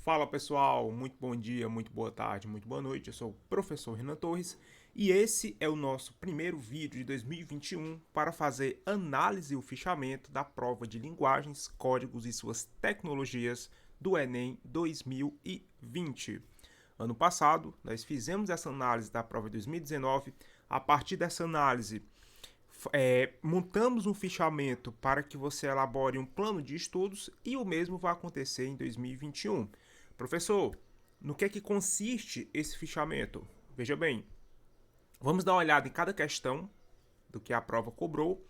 Fala pessoal, muito bom dia, muito boa tarde, muito boa noite. Eu sou o professor Renan Torres e esse é o nosso primeiro vídeo de 2021 para fazer análise e fichamento da prova de linguagens, códigos e suas tecnologias do Enem 2020. Ano passado, nós fizemos essa análise da prova de 2019. A partir dessa análise, montamos um fichamento para que você elabore um plano de estudos e o mesmo vai acontecer em 2021. Professor, no que é que consiste esse fichamento? Veja bem, vamos dar uma olhada em cada questão do que a prova cobrou,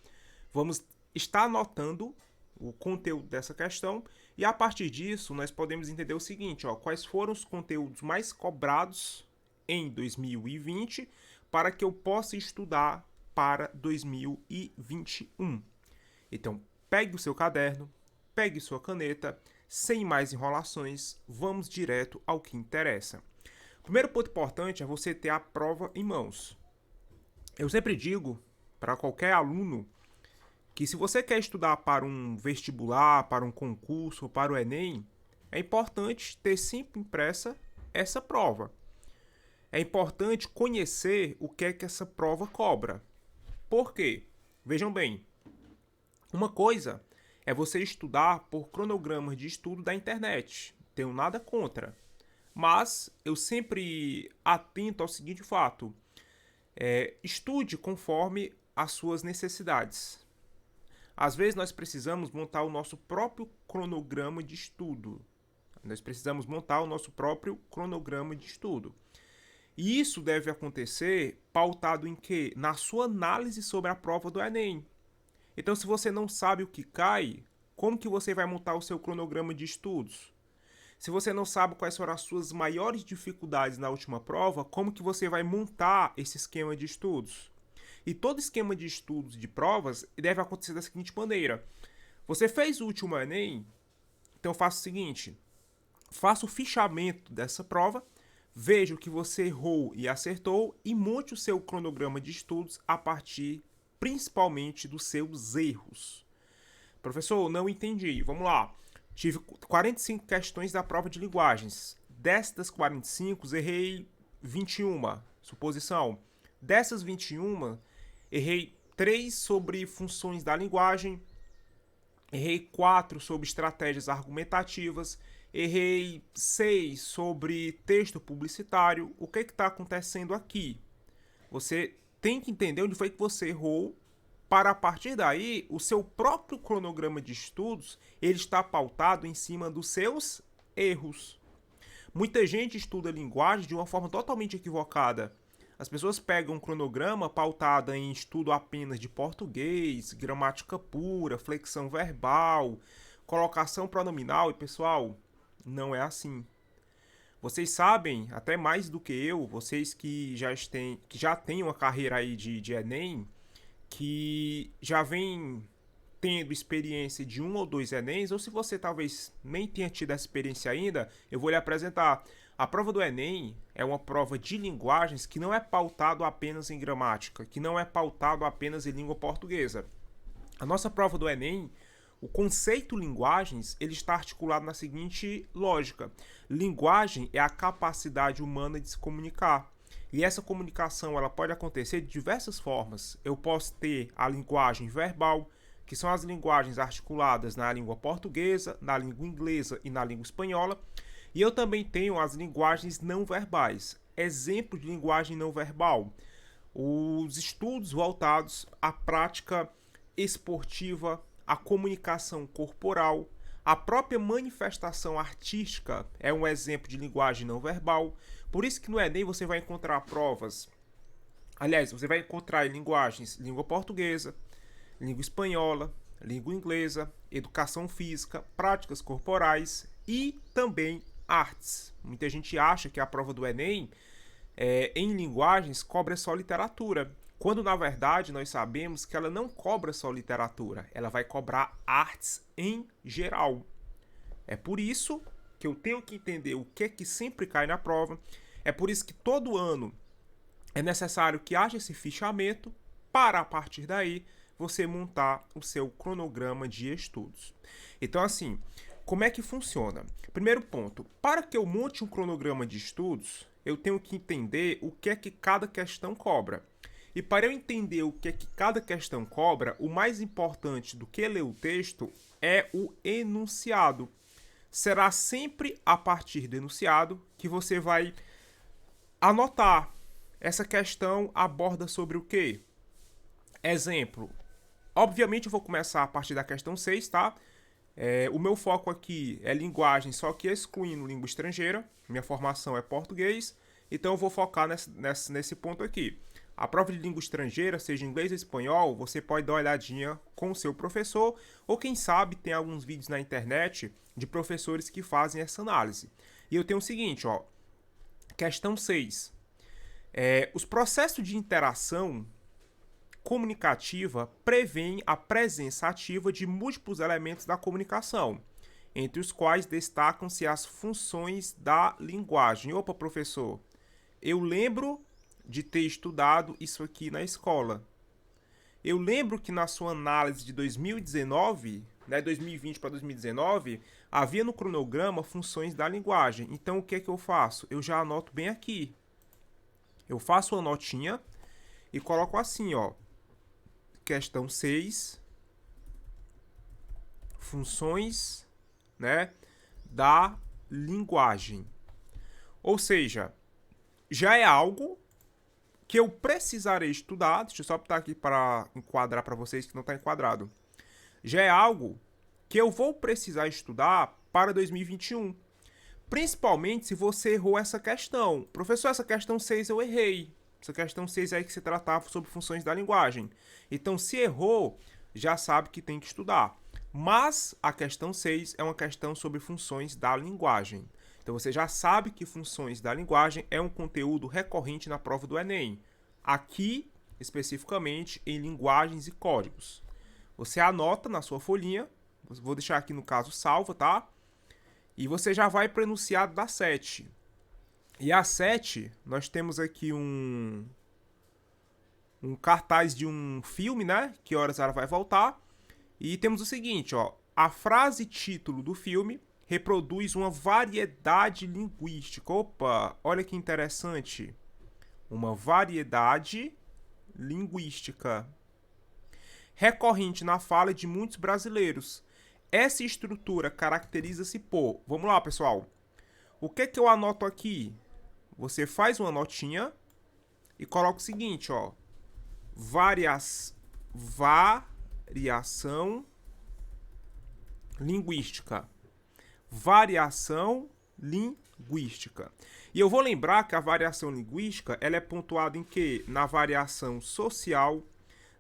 vamos estar anotando o conteúdo dessa questão e a partir disso nós podemos entender o seguinte, quais foram os conteúdos mais cobrados em 2020 para que eu possa estudar para 2021. Então, pegue o seu caderno, pegue sua caneta, sem mais enrolações, vamos direto ao que interessa. O primeiro ponto importante é você ter a prova em mãos. Eu sempre digo para qualquer aluno que se você quer estudar para um vestibular, para um concurso ou para o Enem, é importante ter sempre impressa essa prova. É importante conhecer o que é que essa prova cobra. Por quê? Vejam bem, uma coisa é você estudar por cronogramas de estudo da internet. Não tenho nada contra. Mas eu sempre atento ao seguinte fato. Estude conforme as suas necessidades. Às vezes nós precisamos montar o nosso próprio cronograma de estudo. Nós precisamos montar o nosso próprio cronograma de estudo. E isso deve acontecer pautado em quê? Na sua análise sobre a prova do Enem. Então, se você não sabe o que cai, como que você vai montar o seu cronograma de estudos? Se você não sabe quais foram as suas maiores dificuldades na última prova, como que você vai montar esse esquema de estudos? E todo esquema de estudos de provas deve acontecer da seguinte maneira. Você fez o último Enem, então faça o seguinte, faça o fichamento dessa prova, veja o que você errou e acertou e monte o seu cronograma de estudos a partir principalmente dos seus erros. Professor, não entendi. Vamos lá. Tive 45 questões da prova de linguagens. Destas 45, errei 21. Suposição. Dessas 21, errei 3 sobre funções da linguagem, errei 4 sobre estratégias argumentativas, errei 6 sobre texto publicitário. O que está acontecendo aqui? Você tem que entender onde foi que você errou para a partir daí o seu próprio cronograma de estudos ele está pautado em cima dos seus erros. Muita gente estuda linguagem de uma forma totalmente equivocada. As pessoas pegam um cronograma pautado em estudo apenas de português, gramática pura, flexão verbal, colocação pronominal e pessoal, não é assim. Vocês sabem, até mais do que eu, vocês que já têm uma carreira aí de Enem, que já vem tendo experiência de um ou dois Enems, ou se você talvez nem tenha tido essa experiência ainda, eu vou lhe apresentar. A prova do Enem é uma prova de linguagens que não é pautado apenas em gramática, que não é pautado apenas em língua portuguesa. A nossa prova do Enem, o conceito linguagens, ele está articulado na seguinte lógica. Linguagem é a capacidade humana de se comunicar. E essa comunicação ela pode acontecer de diversas formas. Eu posso ter a linguagem verbal, que são as linguagens articuladas na língua portuguesa, na língua inglesa e na língua espanhola. E eu também tenho as linguagens não verbais. Exemplo de linguagem não verbal. Os estudos voltados à prática esportiva, à comunicação corporal, a própria manifestação artística é um exemplo de linguagem não verbal. Por isso que no Enem você vai encontrar provas. Aliás, você vai encontrar em linguagens língua portuguesa, língua espanhola, língua inglesa, educação física, práticas corporais e também artes. Muita gente acha que a prova do Enem em linguagens cobra só literatura, quando na verdade nós sabemos que ela não cobra só literatura, ela vai cobrar artes em geral. É por isso que eu tenho que entender o que é que sempre cai na prova, é por isso que todo ano é necessário que haja esse fichamento para a partir daí você montar o seu cronograma de estudos. Então assim, como é que funciona? Primeiro ponto, para que eu monte um cronograma de estudos, eu tenho que entender o que é que cada questão cobra. E para eu entender o que é que cada questão cobra, o mais importante do que ler o texto é o enunciado. Será sempre a partir do enunciado que você vai anotar. Essa questão aborda sobre o quê? Exemplo. Obviamente eu vou começar a partir da questão 6, tá? O meu foco aqui é linguagem, só que excluindo língua estrangeira. Minha formação é português, então eu vou focar nesse ponto aqui. A prova de língua estrangeira, seja inglês ou espanhol, você pode dar uma olhadinha com o seu professor, ou quem sabe tem alguns vídeos na internet de professores que fazem essa análise. E eu tenho o seguinte, ó, questão 6. Os processos de interação comunicativa prevêem a presença ativa de múltiplos elementos da comunicação, entre os quais destacam-se as funções da linguagem. Opa, professor, eu lembro de ter estudado isso aqui na escola. Eu lembro que na sua análise de 2019, 2020 para 2019, havia no cronograma funções da linguagem. Então, o que é que eu faço? Eu já anoto bem aqui. Eu faço uma notinha e coloco assim, ó. Questão 6. Funções, da linguagem. Ou seja, já é algo que eu precisarei estudar. Deixa eu só botar aqui para enquadrar para vocês que não está enquadrado. Já é algo que eu vou precisar estudar para 2021. Principalmente se você errou essa questão. Professor, essa questão 6 eu errei. Essa questão 6 aí que se tratava sobre funções da linguagem. Então, se errou, já sabe que tem que estudar. Mas a questão 6 é uma questão sobre funções da linguagem. Então, você já sabe que funções da linguagem é um conteúdo recorrente na prova do Enem. Aqui, especificamente, em linguagens e códigos. Você anota na sua folhinha. Vou deixar aqui no caso salva, tá? E você já vai para o enunciado da 7. E a 7, nós temos aqui um cartaz de um filme, né? Que horas ela vai voltar. E temos o seguinte, ó. A frase título do filme reproduz uma variedade linguística. Opa, olha que interessante. Uma variedade linguística recorrente na fala de muitos brasileiros. Essa estrutura caracteriza-se por... Vamos lá, pessoal. O que é que eu anoto aqui? Você faz uma notinha e coloca o seguinte, ó. Variação linguística. Variação linguística. E eu vou lembrar que a variação linguística, ela é pontuada em quê? Na variação social,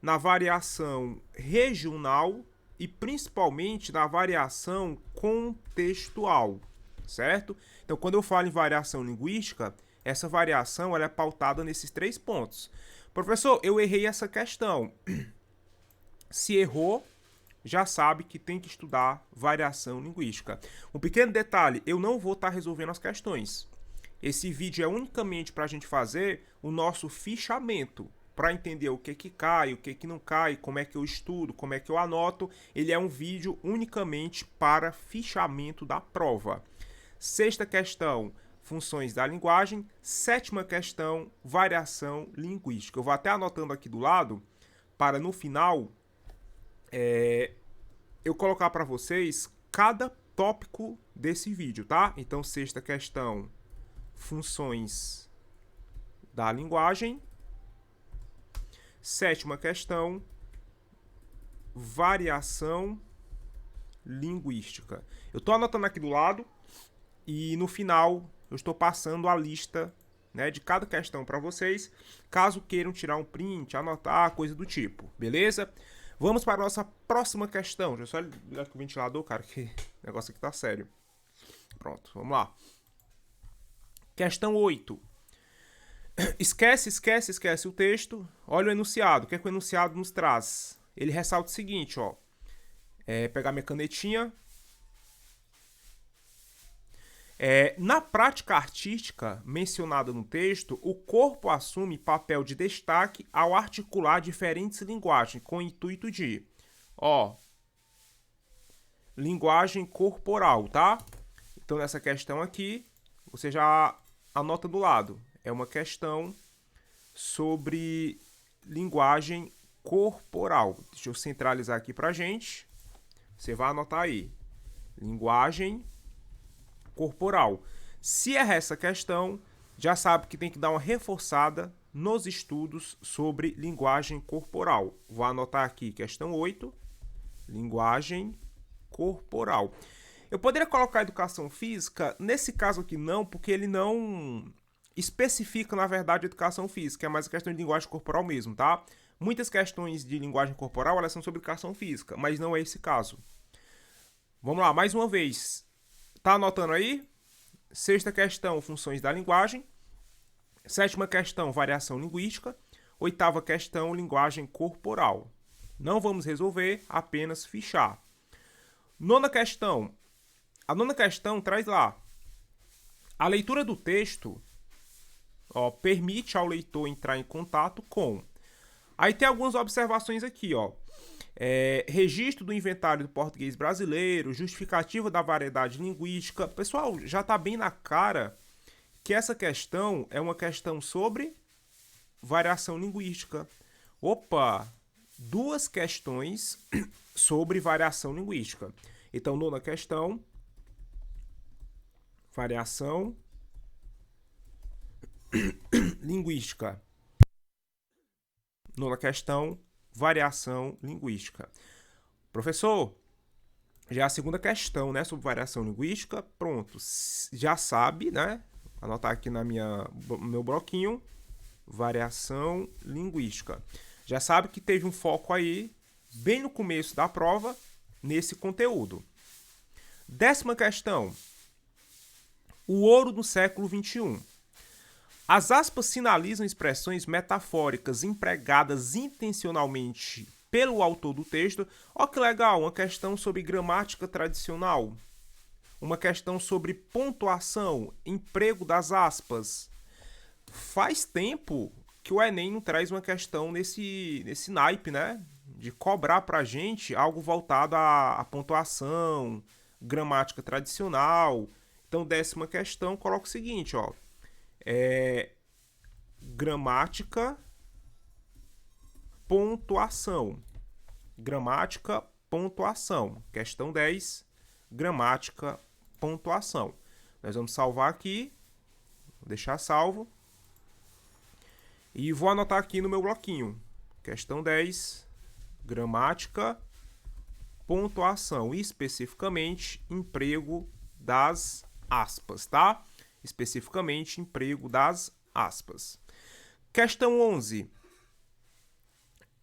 na variação regional e principalmente na variação contextual, certo? Então, quando eu falo em variação linguística, essa variação ela é pautada nesses 3 pontos. Professor, eu errei essa questão. Se errou, já sabe que tem que estudar variação linguística. Um pequeno detalhe, eu não vou estar resolvendo as questões. Esse vídeo é unicamente para a gente fazer o nosso fichamento, para entender o que cai, o que não cai, como é que eu estudo, como é que eu anoto. Ele é um vídeo unicamente para fichamento da prova. 6ª questão, funções da linguagem. 7ª questão, variação linguística. Eu vou até anotando aqui do lado, para no final eu colocar para vocês cada tópico desse vídeo, tá? Então, 6ª questão, funções da linguagem. 7ª questão, variação linguística. Eu estou anotando aqui do lado e no final eu estou passando a lista, de cada questão para vocês, caso queiram tirar um print, anotar, coisa do tipo, beleza? Vamos para a nossa próxima questão. Deixa eu só ligar aqui o ventilador, cara, que o negócio aqui tá sério. Pronto, vamos lá. Questão 8. Esquece o texto. Olha o enunciado. O que é que o enunciado nos traz? Ele ressalta o seguinte, ó. Pegar minha canetinha. Na prática artística mencionada no texto, o corpo assume papel de destaque ao articular diferentes linguagens com o intuito de, linguagem corporal, tá? Então, nessa questão aqui, você já anota do lado. É uma questão sobre linguagem corporal. Deixa eu centralizar aqui pra gente. Você vai anotar aí. Linguagem corporal. Se é essa questão, já sabe que tem que dar uma reforçada nos estudos sobre linguagem corporal. Vou anotar aqui, questão 8, linguagem corporal. Eu poderia colocar educação física, nesse caso aqui não, porque ele não especifica, na verdade, educação física, é mais questão de linguagem corporal mesmo, tá? Muitas questões de linguagem corporal, elas são sobre educação física, mas não é esse caso. Vamos lá, mais uma vez. Tá anotando aí? Sexta questão, funções da linguagem. Sétima questão, variação linguística. Oitava questão, linguagem corporal. Não vamos resolver, apenas fichar. Nona questão. A nona questão traz lá. A leitura do texto permite ao leitor entrar em contato com. Aí tem algumas observações aqui, ó. Registro do inventário do português brasileiro, justificativa da variedade linguística. Pessoal, já está bem na cara que essa questão é uma questão sobre variação linguística. Opa, duas questões sobre variação linguística. Então, nona questão, variação linguística. Nona questão, variação linguística. Professor, já a segunda questão, né, sobre variação linguística, pronto, já sabe, né? Anotar aqui no meu bloquinho, variação linguística. Já sabe que teve um foco aí, bem no começo da prova, nesse conteúdo. Décima questão, o ouro do século XXI. As aspas sinalizam expressões metafóricas empregadas intencionalmente pelo autor do texto. Ó que legal, uma questão sobre gramática tradicional. Uma questão sobre pontuação, emprego das aspas. Faz tempo que o Enem não traz uma questão nesse naipe, né? De cobrar pra gente algo voltado à pontuação, gramática tradicional. Então, décima questão, coloca o seguinte, ó. Gramática, pontuação. Gramática, pontuação. Questão 10, gramática, pontuação. Nós vamos salvar aqui, vou deixar salvo. E vou anotar aqui no meu bloquinho. Questão 10, gramática, pontuação. Especificamente, emprego das aspas, tá? Especificamente, emprego das aspas. Questão 11.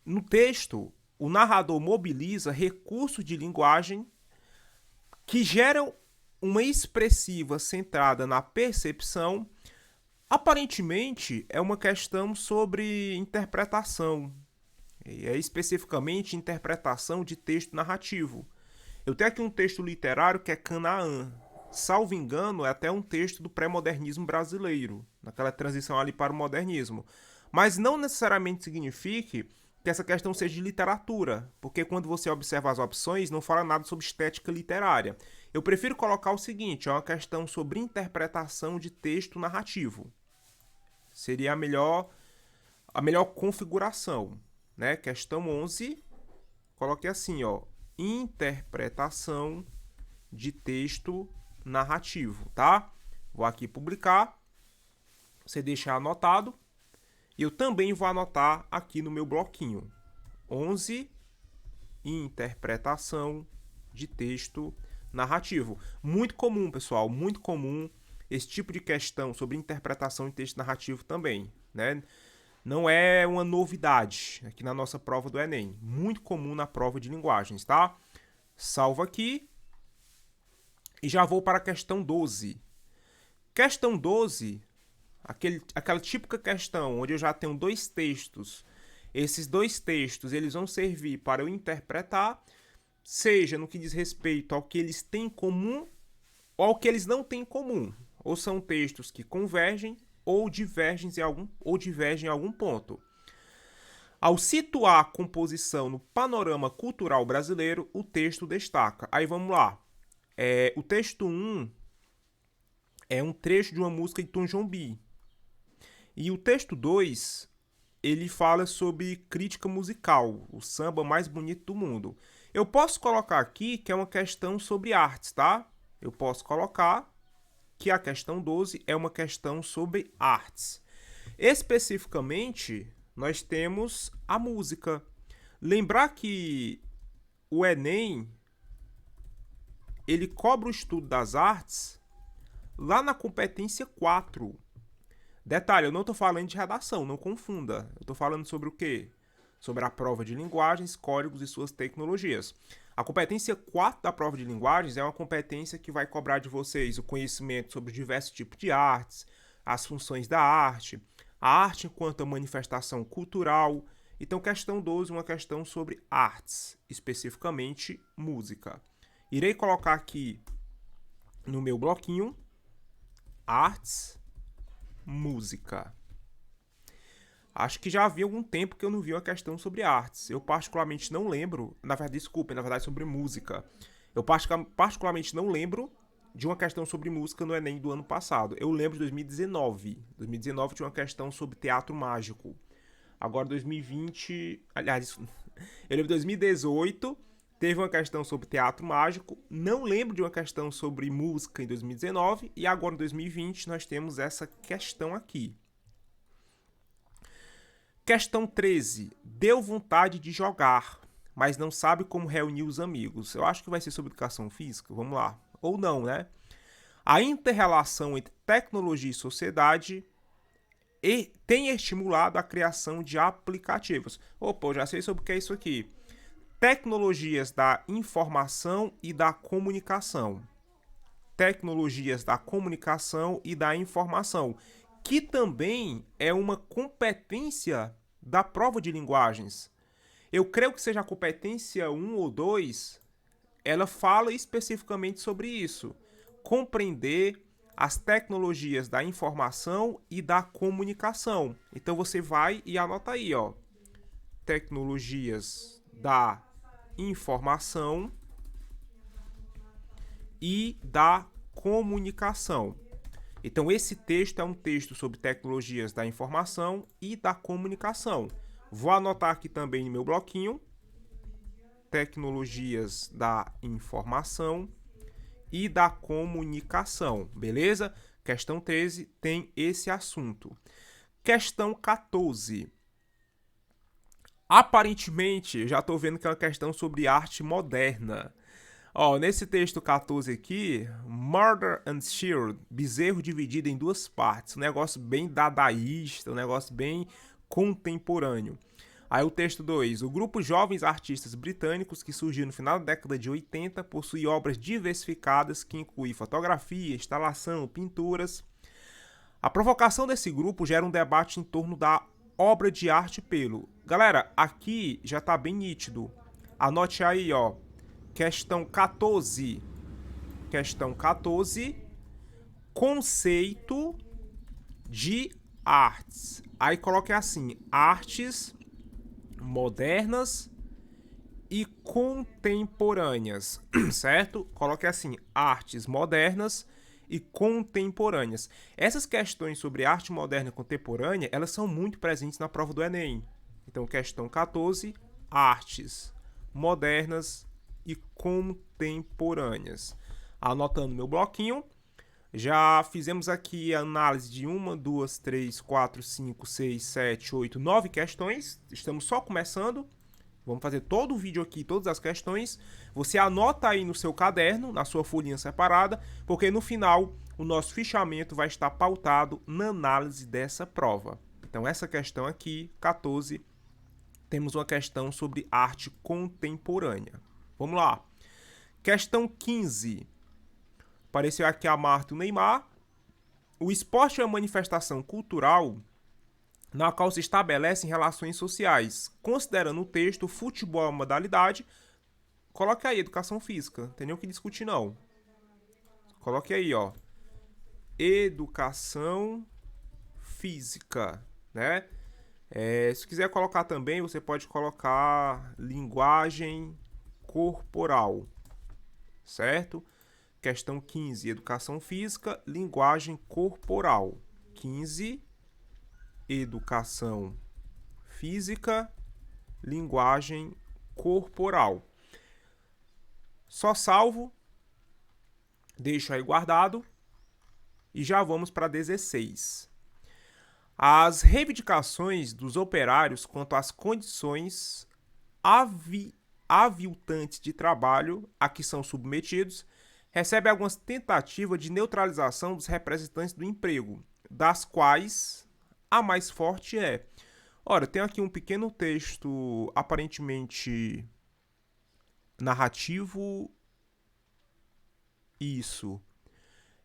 No texto, o narrador mobiliza recursos de linguagem que geram uma expressiva centrada na percepção. Aparentemente, é uma questão sobre interpretação. É especificamente interpretação de texto narrativo. Eu tenho aqui um texto literário que é Canaã. Salvo engano, é até um texto do pré-modernismo brasileiro, naquela transição ali para o modernismo. Mas não necessariamente significa que essa questão seja de literatura, porque quando você observa as opções, não fala nada sobre estética literária. Eu prefiro colocar o seguinte, é uma questão sobre interpretação de texto narrativo. Seria a melhor configuração, né? Questão 11, coloque assim, ó, interpretação de texto narrativo, tá? Vou aqui publicar, você deixa anotado, e eu também vou anotar aqui no meu bloquinho. 11, interpretação de texto narrativo. Muito comum, pessoal, muito comum esse tipo de questão sobre interpretação de texto narrativo também, né? Não é uma novidade aqui na nossa prova do Enem. Muito comum na prova de linguagens, tá? Salvo aqui. E já vou para a questão 12. Questão 12, aquela típica questão onde eu já tenho dois textos. Esses dois textos eles vão servir para eu interpretar, seja no que diz respeito ao que eles têm em comum ou ao que eles não têm em comum. Ou são textos que convergem ou divergem em algum ponto. Ao situar a composição no panorama cultural brasileiro, o texto destaca. Aí vamos lá. O texto 1 é um trecho de uma música de Tom Jobim. E o texto 2, ele fala sobre crítica musical, o samba mais bonito do mundo. Eu posso colocar aqui que é uma questão sobre artes, tá? Eu posso colocar que a questão 12 é uma questão sobre artes. Especificamente, nós temos a música. Lembrar que o Enem, ele cobra o estudo das artes lá na competência 4. Detalhe, eu não estou falando de redação, não confunda. Eu estou falando sobre o quê? Sobre a prova de linguagens, códigos e suas tecnologias. A competência 4 da prova de linguagens é uma competência que vai cobrar de vocês o conhecimento sobre diversos tipos de artes, as funções da arte, a arte enquanto manifestação cultural. Então, questão 12, uma questão sobre artes, especificamente música. Irei colocar aqui no meu bloquinho artes, música. Acho que já havia algum tempo que eu não vi uma questão sobre artes. Eu particularmente não lembro, na verdade sobre música. Eu particularmente não lembro de uma questão sobre música no Enem do ano passado. Eu lembro de 2019. 2019 tinha uma questão sobre teatro mágico. Agora 2020, aliás, eu lembro de 2018 teve uma questão sobre teatro mágico. Não lembro de uma questão sobre música em 2019 e agora em 2020 nós temos essa questão aqui. Questão 13. Deu vontade de jogar, mas não sabe como reunir os amigos. Eu acho que vai ser sobre educação física. Vamos lá. Ou não, né? A inter-relação entre tecnologia e sociedade tem estimulado a criação de aplicativos. Opa, eu já sei sobre o que é isso aqui. Tecnologias da informação e da comunicação. Tecnologias da comunicação e da informação, que também é uma competência da prova de linguagens. Eu creio que seja a competência 1 ou 2, ela fala especificamente sobre isso. Compreender as tecnologias da informação e da comunicação. Então você vai e anota aí, ó. Tecnologias da informação e da comunicação. Então, esse texto é um texto sobre tecnologias da informação e da comunicação. Vou anotar aqui também no meu bloquinho, tecnologias da informação e da comunicação, beleza? Questão 13 tem esse assunto. Questão 14. Aparentemente, eu já estou vendo que é uma questão sobre arte moderna. Ó, nesse texto 14 aqui, Murder and Shield, bezerro dividido em duas partes. Um negócio bem dadaísta, um negócio bem contemporâneo. Aí o texto 2. O grupo Jovens Artistas Britânicos, que surgiu no final da década de 80, possui obras diversificadas que incluem fotografia, instalação, pinturas. A provocação desse grupo gera um debate em torno da obra de arte pelo. Galera, aqui já tá bem nítido. Anote aí, ó. Questão 14. Questão 14. Conceito de artes. Aí coloque assim: artes modernas e contemporâneas, certo? Coloque assim: artes modernas e contemporâneas. Essas questões sobre arte moderna e contemporânea, elas são muito presentes na prova do Enem. Então, questão 14, artes modernas e contemporâneas. Anotando meu bloquinho, já fizemos aqui a análise de 1, 2, 3, 4, 5, 6, 7, 8, 9 questões. Estamos só começando. Vamos fazer todo o vídeo aqui, todas as questões. Você anota aí no seu caderno, na sua folhinha separada, porque no final o nosso fichamento vai estar pautado na análise dessa prova. Então essa questão aqui, 14, temos uma questão sobre arte contemporânea. Vamos lá. Questão 15. Apareceu aqui a Marta e o Neymar. O esporte é uma manifestação cultural na qual se estabelecem relações sociais. Considerando o texto, o futebol é uma modalidade. Coloque aí, educação física. Não tem nem o que discutir, não. Coloque aí, ó. Educação física, né? Se quiser colocar também, você pode colocar linguagem corporal, certo? Questão 15, educação física, linguagem corporal. 15, educação física, linguagem corporal. Só salvo, deixo aí guardado e já vamos para 16. As reivindicações dos operários quanto às condições aviltantes de trabalho a que são submetidos recebem algumas tentativas de neutralização dos representantes do emprego, das quais a mais forte é. Ora, tem aqui um pequeno texto aparentemente narrativo. Isso.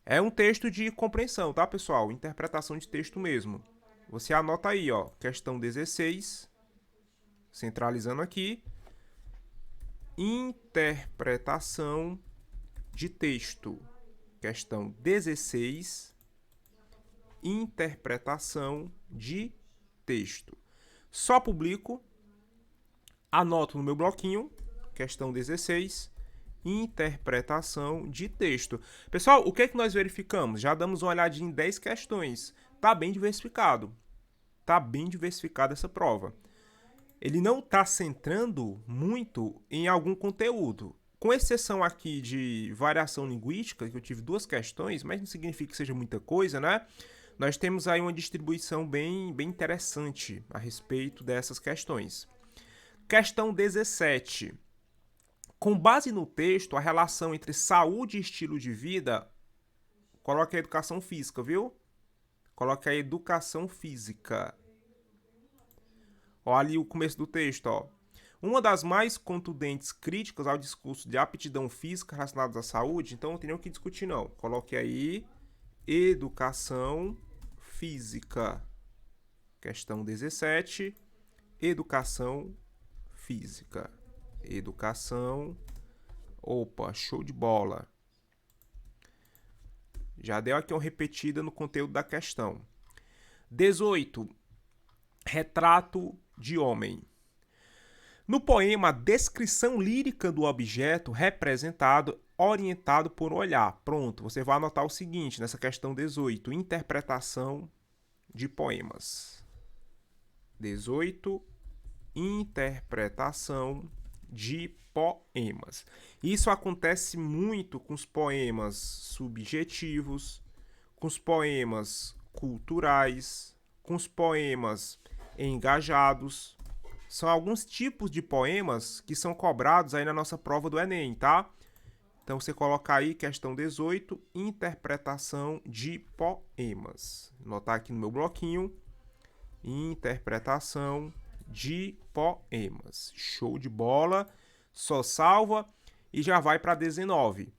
É um texto de compreensão, tá, pessoal? Interpretação de texto mesmo. Você anota aí, ó, questão 16, centralizando aqui, interpretação de texto. Questão 16, interpretação de texto. Só publico, anoto no meu bloquinho, questão 16, interpretação de texto. Pessoal, o que é que nós verificamos? Já damos uma olhadinha em 10 questões. Tá bem diversificado. Tá bem diversificada essa prova. Ele não está centrando muito em algum conteúdo. Com exceção aqui de variação linguística, que eu tive 2 questões, mas não significa que seja muita coisa, né? Nós temos aí uma distribuição bem interessante a respeito dessas questões. Questão 17. Com base no texto, a relação entre saúde e estilo de vida, coloque a educação física, viu? Coloque a educação física. Olha ali o começo do texto, ó. Uma das mais contundentes críticas ao discurso de aptidão física relacionadas à saúde, então não tem nem o que discutir não. Coloque aí educação física. Questão 17, educação física. Educação. Opa, show de bola. Já deu aqui uma repetida no conteúdo da questão. 18. Retrato de homem. No poema, a descrição lírica do objeto representado, orientado por um olhar. Pronto, você vai anotar o seguinte nessa questão 18. Interpretação de poemas. 18. Interpretação de poemas. Isso acontece muito com os poemas subjetivos, com os poemas culturais, com os poemas engajados. São alguns tipos de poemas que são cobrados aí na nossa prova do Enem, tá? Então você coloca aí questão 18, interpretação de poemas. Vou anotar aqui no meu bloquinho, interpretação de poemas. Show de bola. Só salva e já vai para 19.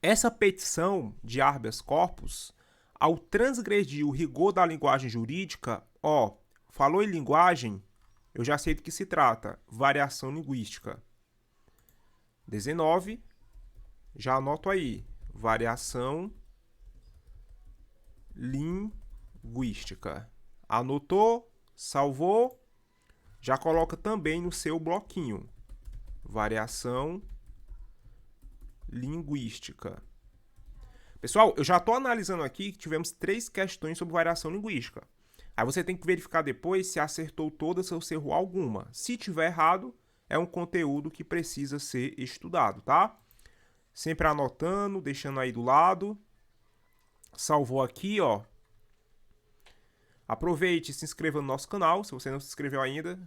Essa petição de habeas corpus, ao transgredir o rigor da linguagem jurídica, falou em linguagem, eu já sei do que se trata, variação linguística. 19, já anoto aí, variação linguística. Anotou, salvou, já coloca também no seu bloquinho. Variação linguística. Pessoal, eu já estou analisando aqui que tivemos 3 questões sobre variação linguística. Aí você tem que verificar depois se acertou todas ou se errou alguma. Se tiver errado, é um conteúdo que precisa ser estudado, tá? Sempre anotando, deixando aí do lado. Salvou aqui, ó. Aproveite e se inscreva no nosso canal, se você não se inscreveu ainda.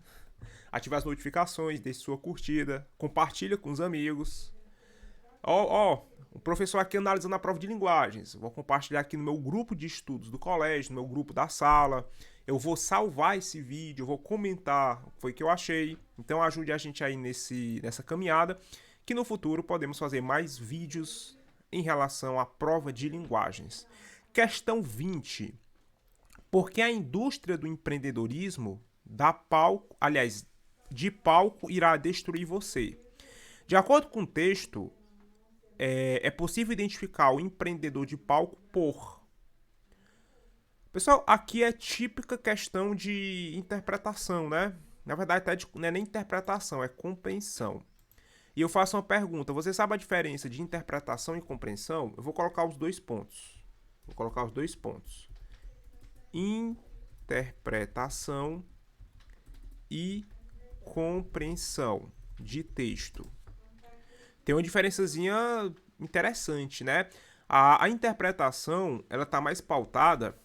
Ative as notificações, deixe sua curtida, compartilha com os amigos. O professor aqui analisando a prova de linguagens. Vou compartilhar aqui no meu grupo de estudos do colégio, no meu grupo da sala. Eu vou salvar esse vídeo, eu vou comentar o que foi que eu achei. Então ajude a gente aí nessa caminhada, que no futuro podemos fazer mais vídeos em relação à prova de linguagens. Questão 20. Por que a indústria do empreendedorismo de palco irá destruir você? De acordo com o texto, é possível identificar o empreendedor de palco Pessoal, aqui é típica questão de interpretação, né? Na verdade, até não é nem interpretação, é compreensão. E eu faço uma pergunta: você sabe a diferença de interpretação e compreensão? Eu vou colocar os dois pontos. Interpretação e compreensão de texto. Tem uma diferençazinha interessante, né? A interpretação, ela tá mais pautada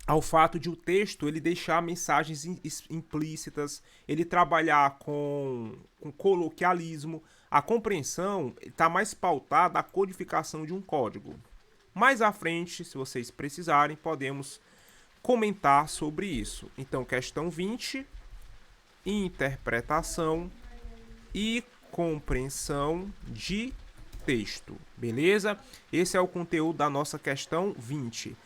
ao fato de o texto ele deixar mensagens implícitas, ele trabalhar com coloquialismo. A compreensão está mais pautada à codificação de um código. Mais à frente, se vocês precisarem, podemos comentar sobre isso. Então, questão 20, interpretação e compreensão de texto, beleza? Esse é o conteúdo da nossa questão 20.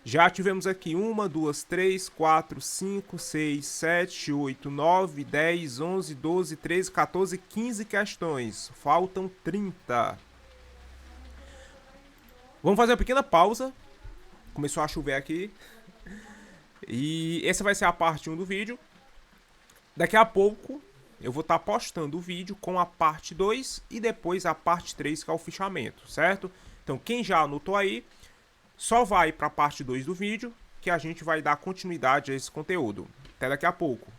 Já tivemos aqui 1, 2, 3, 4, 5, 6, 7, 8, 9, 10, 11, 12, 13, 14, 15 questões. Faltam 30. Vamos fazer uma pequena pausa. Começou a chover aqui. E essa vai ser a parte 1 do vídeo. Daqui a pouco eu vou estar postando o vídeo com a parte 2 e depois a parte 3, que é o fichamento, certo? Então quem já anotou aí, só vai para a parte 2 do vídeo, que a gente vai dar continuidade a esse conteúdo. Até daqui a pouco.